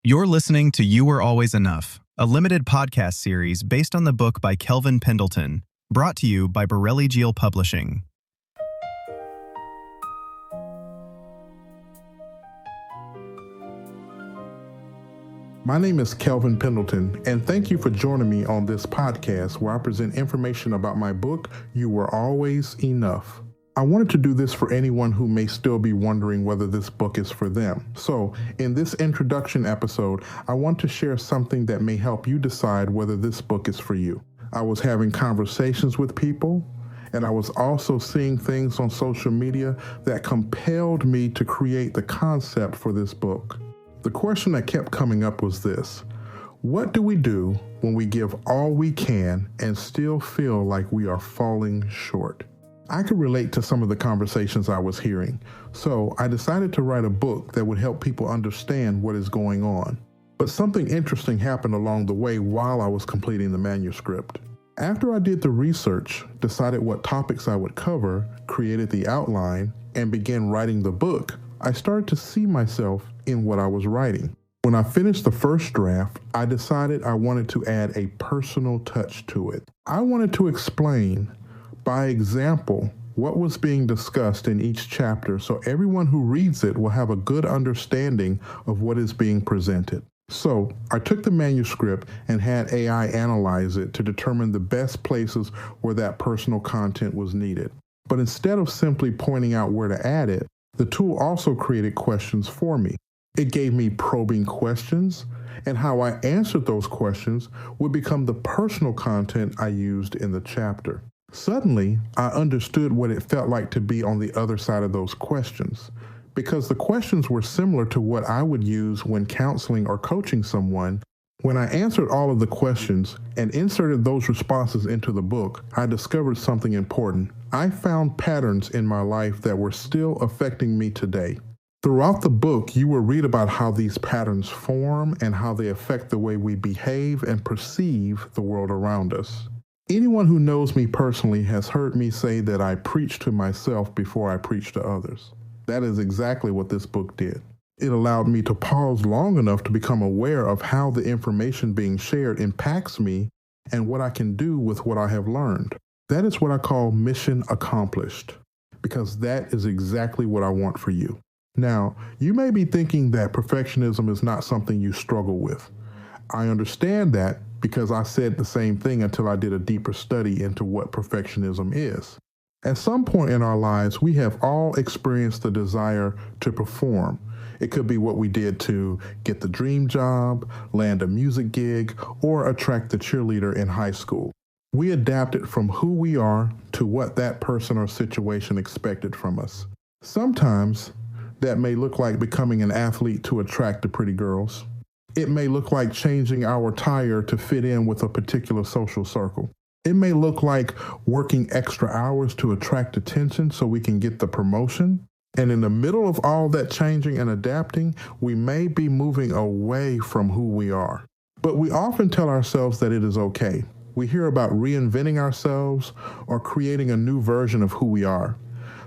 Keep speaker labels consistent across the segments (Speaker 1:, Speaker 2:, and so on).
Speaker 1: You're listening to You Were Always Enough, a limited podcast series based on the book by Kelvin Pendleton, brought to you by Borelli Geel Publishing.
Speaker 2: My name is Kelvin Pendleton, and thank you for joining me on this podcast where I present information about my book, You Were Always Enough. I wanted to do this for anyone who may still be wondering whether this book is for them. So, in this introduction episode, I want to share something that may help you decide whether this book is for you. I was having conversations with people, and I was also seeing things on social media that compelled me to create the concept for this book. The question that kept coming up was this: what do we do when we give all we can and still feel like we are falling short? I could relate to some of the conversations I was hearing, so I decided to write a book that would help people understand what is going on. But something interesting happened along the way while I was completing the manuscript. After I did the research, decided what topics I would cover, created the outline, and began writing the book, I started to see myself in what I was writing. When I finished the first draft, I decided I wanted to add a personal touch to it. I wanted to explain, by example, what was being discussed in each chapter so everyone who reads it will have a good understanding of what is being presented. So I took the manuscript and had AI analyze it to determine the best places where that personal content was needed. But instead of simply pointing out where to add it, the tool also created questions for me. It gave me probing questions, and how I answered those questions would become the personal content I used in the chapter. Suddenly, I understood what it felt like to be on the other side of those questions, because the questions were similar to what I would use when counseling or coaching someone. When I answered all of the questions and inserted those responses into the book, I discovered something important. I found patterns in my life that were still affecting me today. Throughout the book, you will read about how these patterns form and how they affect the way we behave and perceive the world around us. Anyone who knows me personally has heard me say that I preach to myself before I preach to others. That is exactly what this book did. It allowed me to pause long enough to become aware of how the information being shared impacts me and what I can do with what I have learned. That is what I call mission accomplished, because that is exactly what I want for you. Now, you may be thinking that perfectionism is not something you struggle with. I understand that because I said the same thing until I did a deeper study into what perfectionism is. At some point in our lives, we have all experienced the desire to perform. It could be what we did to get the dream job, land a music gig, or attract the cheerleader in high school. We adapted from who we are to what that person or situation expected from us. Sometimes that may look like becoming an athlete to attract the pretty girls. It may look like changing our tire to fit in with a particular social circle. It may look like working extra hours to attract attention so we can get the promotion. And in the middle of all that changing and adapting, we may be moving away from who we are. But we often tell ourselves that it is okay. We hear about reinventing ourselves or creating a new version of who we are.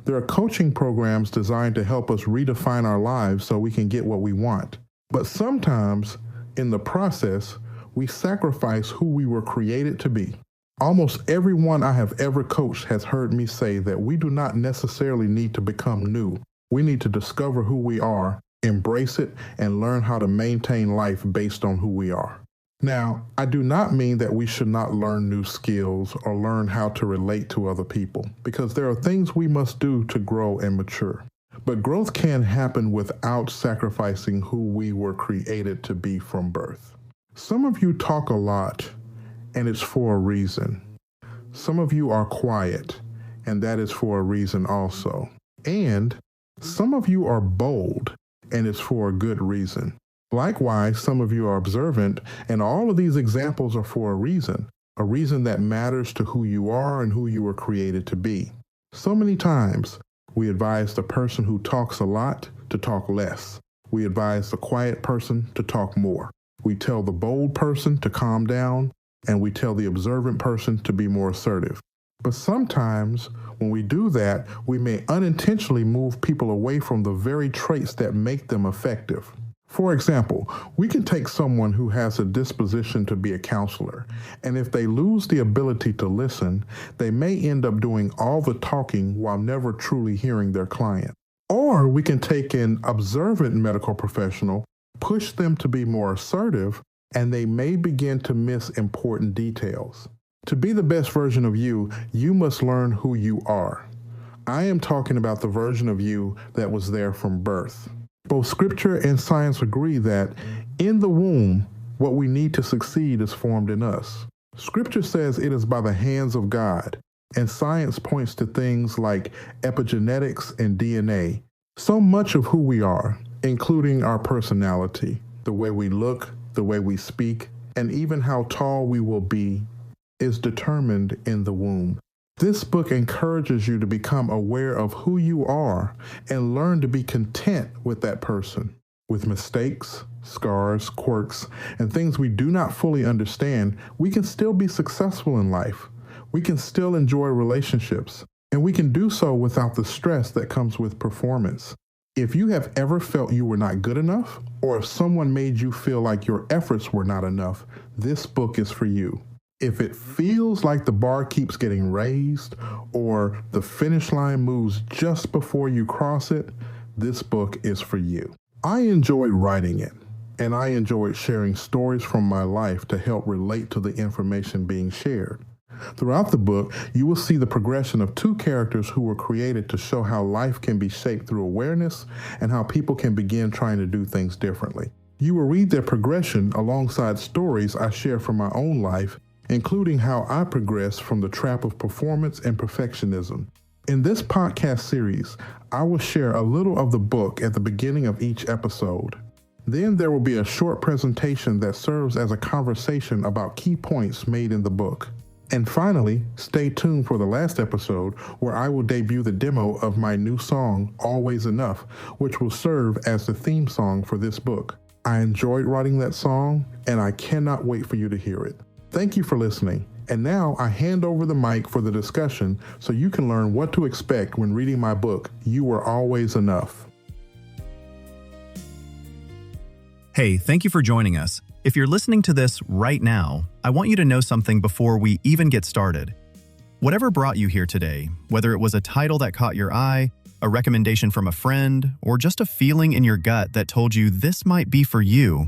Speaker 2: There are coaching programs designed to help us redefine our lives so we can get what we want. But sometimes, in the process, we sacrifice who we were created to be. Almost everyone I have ever coached has heard me say that we do not necessarily need to become new. We need to discover who we are, embrace it, and learn how to maintain life based on who we are. Now, I do not mean that we should not learn new skills or learn how to relate to other people, because there are things we must do to grow and mature. But growth can happen without sacrificing who we were created to be from birth. Some of you talk a lot, and it's for a reason. Some of you are quiet, and that is for a reason also. And some of you are bold, and it's for a good reason. Likewise, some of you are observant, and all of these examples are for a reason that matters to who you are and who you were created to be. So many times, we advise the person who talks a lot to talk less. We advise the quiet person to talk more. We tell the bold person to calm down, and we tell the observant person to be more assertive. But sometimes, when we do that, we may unintentionally move people away from the very traits that make them effective. For example, we can take someone who has a disposition to be a counselor, and if they lose the ability to listen, they may end up doing all the talking while never truly hearing their client. Or we can take an observant medical professional, push them to be more assertive, and they may begin to miss important details. To be the best version of you, you must learn who you are. I am talking about the version of you that was there from birth. Both scripture and science agree that in the womb, what we need to succeed is formed in us. Scripture says it is by the hands of God, and science points to things like epigenetics and DNA. So much of who we are, including our personality, the way we look, the way we speak, and even how tall we will be, is determined in the womb. This book encourages you to become aware of who you are and learn to be content with that person. With mistakes, scars, quirks, and things we do not fully understand, we can still be successful in life. We can still enjoy relationships, and we can do so without the stress that comes with performance. If you have ever felt you were not good enough, or if someone made you feel like your efforts were not enough, this book is for you. If it feels like the bar keeps getting raised or the finish line moves just before you cross it, this book is for you. I enjoyed writing it, and I enjoyed sharing stories from my life to help relate to the information being shared. Throughout the book, you will see the progression of two characters who were created to show how life can be shaped through awareness and how people can begin trying to do things differently. You will read their progression alongside stories I share from my own life, including how I progressed from the trap of performance and perfectionism. In this podcast series, I will share a little of the book at the beginning of each episode. Then there will be a short presentation that serves as a conversation about key points made in the book. And finally, stay tuned for the last episode where I will debut the demo of my new song, Always Enough, which will serve as the theme song for this book. I enjoyed writing that song, and I cannot wait for you to hear it. Thank you for listening. And now I hand over the mic for the discussion so you can learn what to expect when reading my book, You Were Always Enough.
Speaker 1: Hey, thank you for joining us. If you're listening to this right now, I want you to know something before we even get started. Whatever brought you here today, whether it was a title that caught your eye, a recommendation from a friend, or just a feeling in your gut that told you this might be for you,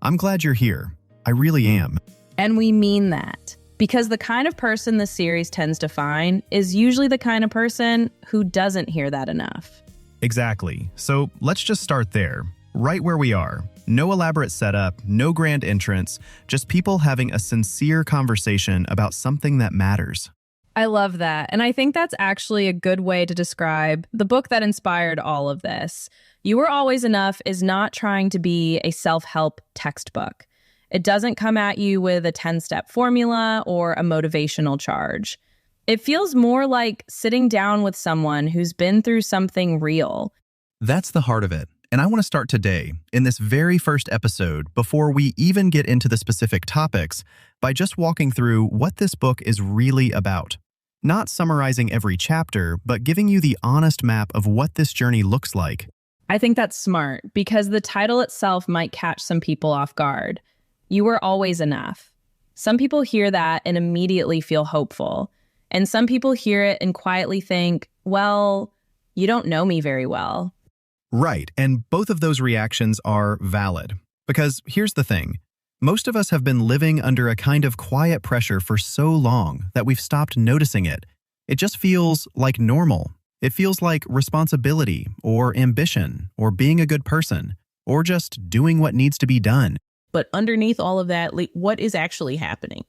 Speaker 1: I'm glad you're here. I really am.
Speaker 3: And we mean that, because the kind of person the series tends to find is usually the kind of person who doesn't hear that enough.
Speaker 1: Exactly. So let's just start there, right where we are. No elaborate setup, no grand entrance, just people having a sincere conversation about something that matters.
Speaker 3: I love that. And I think that's actually a good way to describe the book that inspired all of this. You Were Always Enough is not trying to be a self-help textbook. It doesn't come at you with a 10-step formula or a motivational charge. It feels more like sitting down with someone who's been through something real.
Speaker 1: That's the heart of it. And I want to start today, in this very first episode, before we even get into the specific topics, by just walking through what this book is really about. Not summarizing every chapter, but giving you the honest map of what this journey looks like.
Speaker 3: I think that's smart, because the title itself might catch some people off guard. You Were Always Enough. Some people hear that and immediately feel hopeful. And some people hear it and quietly think, well, you don't know me very well.
Speaker 1: Right, and both of those reactions are valid. Because here's the thing. Most of us have been living under a kind of quiet pressure for so long that we've stopped noticing it. It just feels like normal. It feels like responsibility, or ambition, or being a good person, or just doing what needs to be done.
Speaker 4: But underneath all of that, what is actually happening?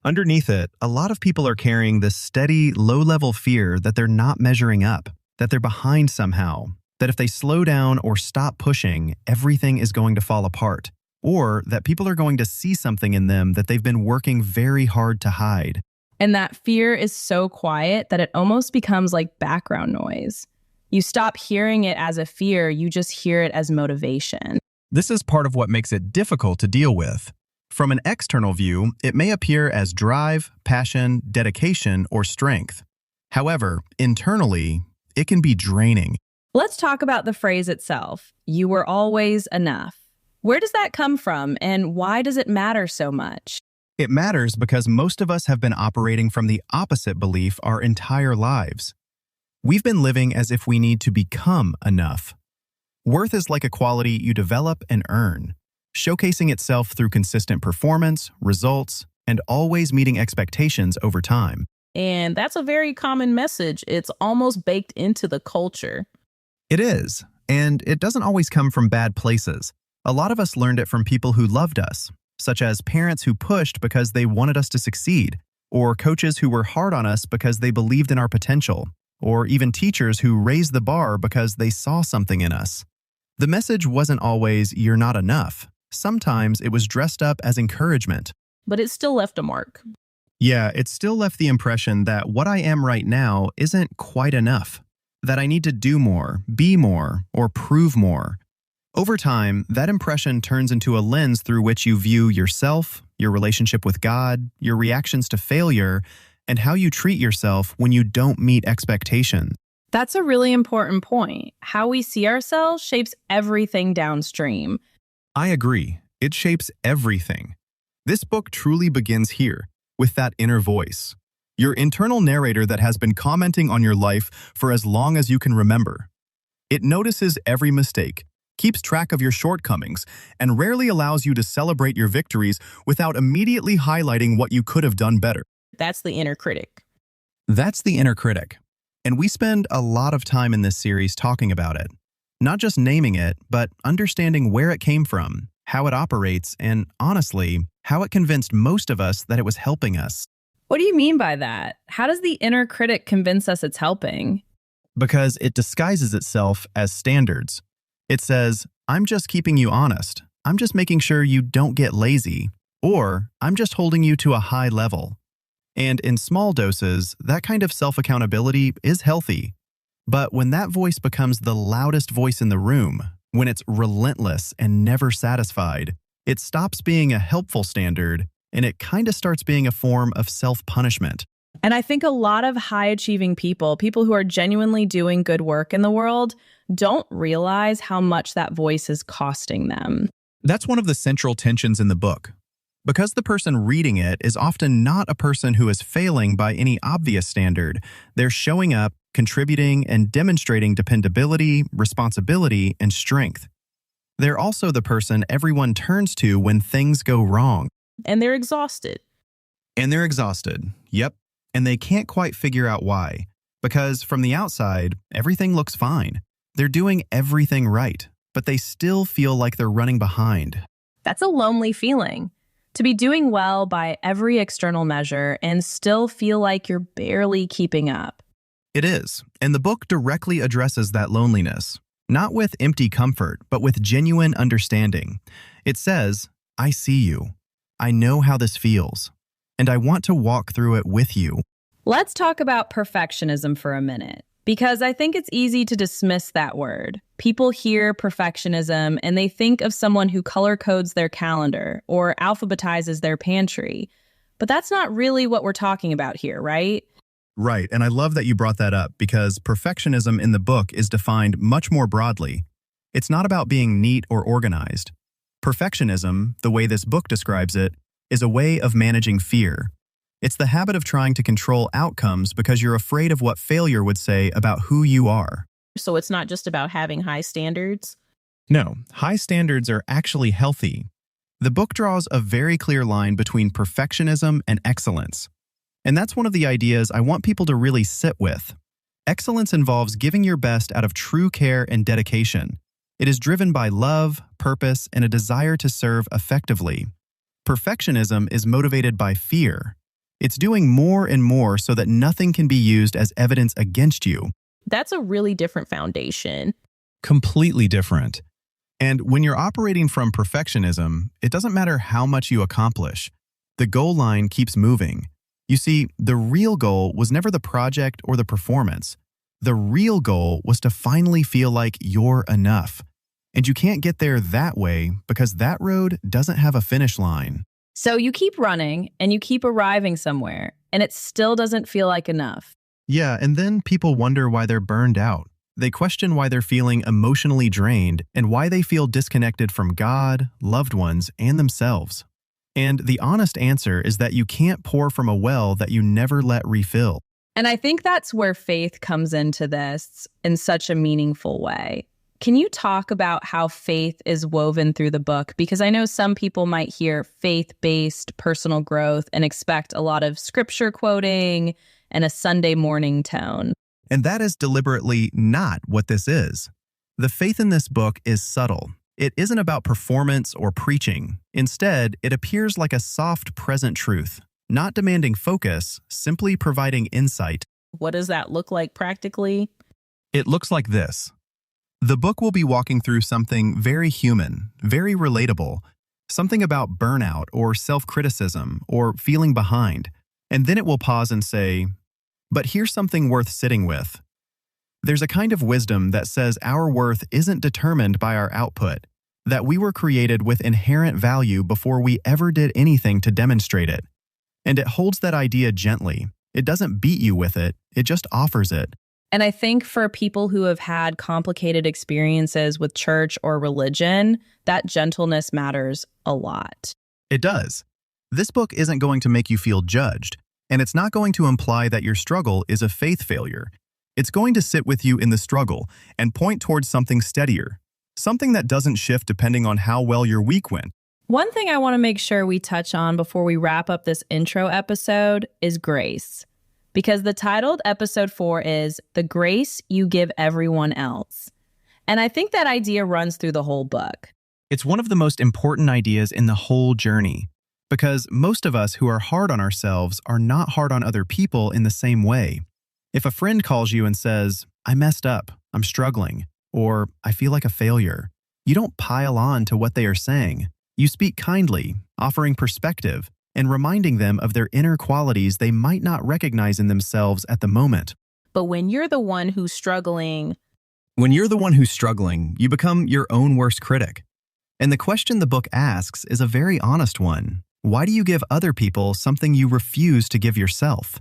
Speaker 1: Underneath it, a lot of people are carrying this steady, low-level fear that they're not measuring up, that they're behind somehow, that if they slow down or stop pushing, everything is going to fall apart, or that people are going to see something in them that they've been working very hard to hide.
Speaker 3: And that fear is so quiet that it almost becomes like background noise. You stop hearing it as a fear, you just hear it as motivation.
Speaker 1: This is part of what makes it difficult to deal with. From an external view, it may appear as drive, passion, dedication, or strength. However, internally, it can be draining.
Speaker 3: Let's talk about the phrase itself. You were always enough. Where does that come from, and why does it matter so much?
Speaker 1: It matters because most of us have been operating from the opposite belief our entire lives. We've been living as if we need to become enough. Worth is like a quality you develop and earn, showcasing itself through consistent performance, results, and always meeting expectations over time.
Speaker 4: And that's a very common message. It's almost baked into the culture.
Speaker 1: It is, and it doesn't always come from bad places. A lot of us learned it from people who loved us, such as parents who pushed because they wanted us to succeed, or coaches who were hard on us because they believed in our potential, or even teachers who raised the bar because they saw something in us. The message wasn't always, "You're not enough." Sometimes it was dressed up as encouragement.
Speaker 4: But it still left a mark.
Speaker 1: Yeah, it still left the impression that what I am right now isn't quite enough, that I need to do more, be more, or prove more. Over time, that impression turns into a lens through which you view yourself, your relationship with God, your reactions to failure, and how you treat yourself when you don't meet expectations.
Speaker 3: That's a really important point. How we see ourselves shapes everything downstream.
Speaker 1: I agree. It shapes everything. This book truly begins here, with that inner voice, your internal narrator that has been commenting on your life for as long as you can remember. It notices every mistake, keeps track of your shortcomings, and rarely allows you to celebrate your victories without immediately highlighting what you could have done better.
Speaker 4: That's the inner critic.
Speaker 1: That's the inner critic. And we spend a lot of time in this series talking about it. Not just naming it, but understanding where it came from, how it operates, and honestly, how it convinced most of us that it was helping us.
Speaker 3: What do you mean by that? How does the inner critic convince us it's helping?
Speaker 1: Because it disguises itself as standards. It says, "I'm just keeping you honest. I'm just making sure you don't get lazy." Or, "I'm just holding you to a high level." And in small doses, that kind of self-accountability is healthy. But when that voice becomes the loudest voice in the room, when it's relentless and never satisfied, it stops being a helpful standard, and it kind of starts being a form of self-punishment.
Speaker 3: And I think a lot of high-achieving people who are genuinely doing good work in the world, don't realize how much that voice is costing them.
Speaker 1: That's one of the central tensions in the book. Because the person reading it is often not a person who is failing by any obvious standard, they're showing up, contributing, and demonstrating dependability, responsibility, and strength. They're also the person everyone turns to when things go wrong.
Speaker 4: And they're exhausted.
Speaker 1: Yep. And they can't quite figure out why. Because from the outside, everything looks fine. They're doing everything right, but they still feel like they're running behind.
Speaker 3: That's a lonely feeling. To be doing well by every external measure and still feel like you're barely keeping up.
Speaker 1: It is, and the book directly addresses that loneliness. Not with empty comfort, but with genuine understanding. It says, "I see you. I know how this feels, and I want to walk through it with you."
Speaker 3: Let's talk about perfectionism for a minute, because I think it's easy to dismiss that word. People hear perfectionism and they think of someone who color codes their calendar or alphabetizes their pantry. But that's not really what we're talking about here, right?
Speaker 1: Right, and I love that you brought that up because perfectionism in the book is defined much more broadly. It's not about being neat or organized. Perfectionism, the way this book describes it, is a way of managing fear. It's the habit of trying to control outcomes because you're afraid of what failure would say about who you are.
Speaker 4: So it's not just about having high standards.
Speaker 1: No, high standards are actually healthy. The book draws a very clear line between perfectionism and excellence. And that's one of the ideas I want people to really sit with. Excellence involves giving your best out of true care and dedication. It is driven by love, purpose, and a desire to serve effectively. Perfectionism is motivated by fear. It's doing more and more so that nothing can be used as evidence against you.
Speaker 4: That's a really different foundation.
Speaker 1: Completely different. And when you're operating from perfectionism, it doesn't matter how much you accomplish. The goal line keeps moving. You see, the real goal was never the project or the performance. The real goal was to finally feel like you're enough. And you can't get there that way because that road doesn't have a finish line.
Speaker 3: So you keep running and you keep arriving somewhere, and it still doesn't feel like enough.
Speaker 1: Yeah, and then people wonder why they're burned out. They question why they're feeling emotionally drained and why they feel disconnected from God, loved ones, and themselves. And the honest answer is that you can't pour from a well that you never let refill.
Speaker 3: And I think that's where faith comes into this in such a meaningful way. Can you talk about how faith is woven through the book? Because I know some people might hear faith-based personal growth and expect a lot of scripture quoting and a Sunday morning tone.
Speaker 1: And that is deliberately not what this is. The faith in this book is subtle. It isn't about performance or preaching. Instead, it appears like a soft, present truth, not demanding focus, simply providing insight.
Speaker 4: What does that look like practically?
Speaker 1: It looks like this. The book will be walking through something very human, very relatable, something about burnout or self-criticism or feeling behind. And then it will pause and say, but here's something worth sitting with. There's a kind of wisdom that says our worth isn't determined by our output, that we were created with inherent value before we ever did anything to demonstrate it. And it holds that idea gently. It doesn't beat you with it, it just offers it.
Speaker 3: And I think for people who have had complicated experiences with church or religion, that gentleness matters a lot.
Speaker 1: It does. This book isn't going to make you feel judged, and it's not going to imply that your struggle is a faith failure. It's going to sit with you in the struggle and point towards something steadier, something that doesn't shift depending on how well your week went.
Speaker 3: One thing I want to make sure we touch on before we wrap up this intro episode is grace. Because the titled episode 4 is The Grace You Give Everyone Else. And I think that idea runs through the whole book.
Speaker 1: It's one of the most important ideas in the whole journey, because most of us who are hard on ourselves are not hard on other people in the same way. If a friend calls you and says, I messed up, I'm struggling, or I feel like a failure, you don't pile on to what they are saying. You speak kindly, offering perspective, and reminding them of their inner qualities they might not recognize in themselves at the moment.
Speaker 4: But when you're the one who's struggling,
Speaker 1: you become your own worst critic. And the question the book asks is a very honest one. Why do you give other people something you refuse to give yourself?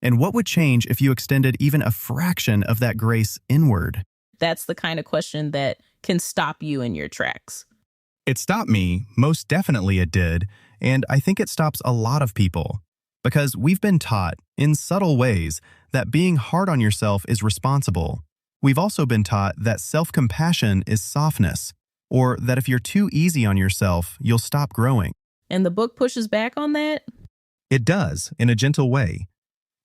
Speaker 1: And what would change if you extended even a fraction of that grace inward?
Speaker 4: that's the kind of question that can stop you in your tracks.
Speaker 1: It stopped me, most definitely it did, and I think it stops a lot of people. Because we've been taught, in subtle ways, that being hard on yourself is responsible. We've also been taught that self-compassion is softness, or that if you're too easy on yourself, you'll stop growing.
Speaker 4: And the book pushes back on that?
Speaker 1: It does, in a gentle way.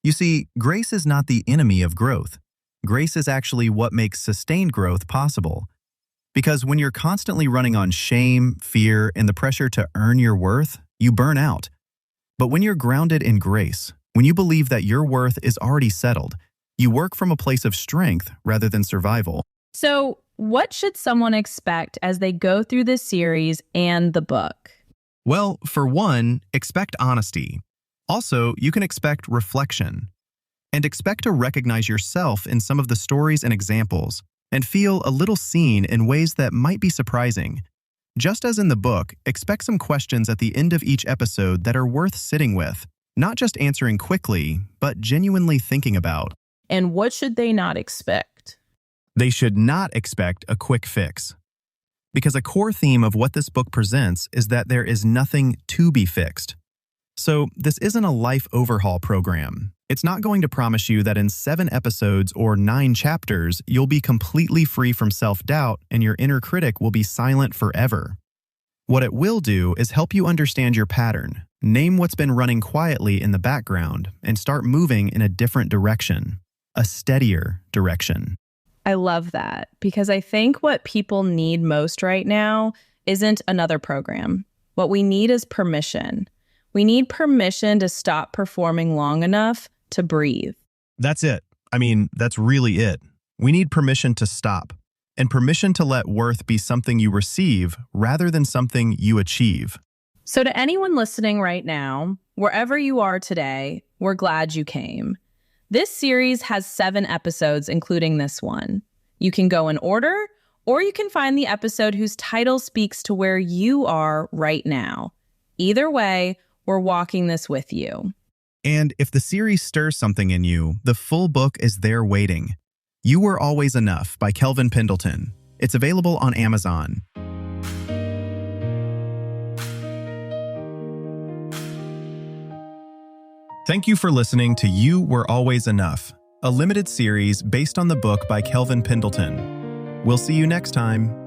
Speaker 1: You see, grace is not the enemy of growth. Grace is actually what makes sustained growth possible. Because when you're constantly running on shame, fear, and the pressure to earn your worth, you burn out. But when you're grounded in grace, when you believe that your worth is already settled, you work from a place of strength rather than survival.
Speaker 3: So, what should someone expect as they go through this series and the book?
Speaker 1: Well, for one, expect honesty. Also, you can expect reflection. And expect to recognize yourself in some of the stories and examples, and feel a little seen in ways that might be surprising. Just as in the book, expect some questions at the end of each episode that are worth sitting with, not just answering quickly, but genuinely thinking about.
Speaker 4: And what should they not expect?
Speaker 1: They should not expect a quick fix. Because a core theme of what this book presents is that there is nothing to be fixed. So this isn't a life overhaul program. It's not going to promise you that in 7 episodes or 9 chapters, you'll be completely free from self-doubt and your inner critic will be silent forever. What it will do is help you understand your pattern, name what's been running quietly in the background, and start moving in a different direction, a steadier direction.
Speaker 3: I love that because I think what people need most right now isn't another program. What we need is permission. We need permission to stop performing long enough to breathe.
Speaker 1: That's it. I mean, that's really it. We need permission to stop, and permission to let worth be something you receive rather than something you achieve.
Speaker 3: So to anyone listening right now, wherever you are today, we're glad you came. This series has 7 episodes, including this one. You can go in order, or you can find the episode whose title speaks to where you are right now. Either way, we're walking this with you.
Speaker 1: And if the series stirs something in you, the full book is there waiting. You Were Always Enough by Kelvin Pendleton. It's available on Amazon. Thank you for listening to You Were Always Enough, a limited series based on the book by Kelvin Pendleton. We'll see you next time.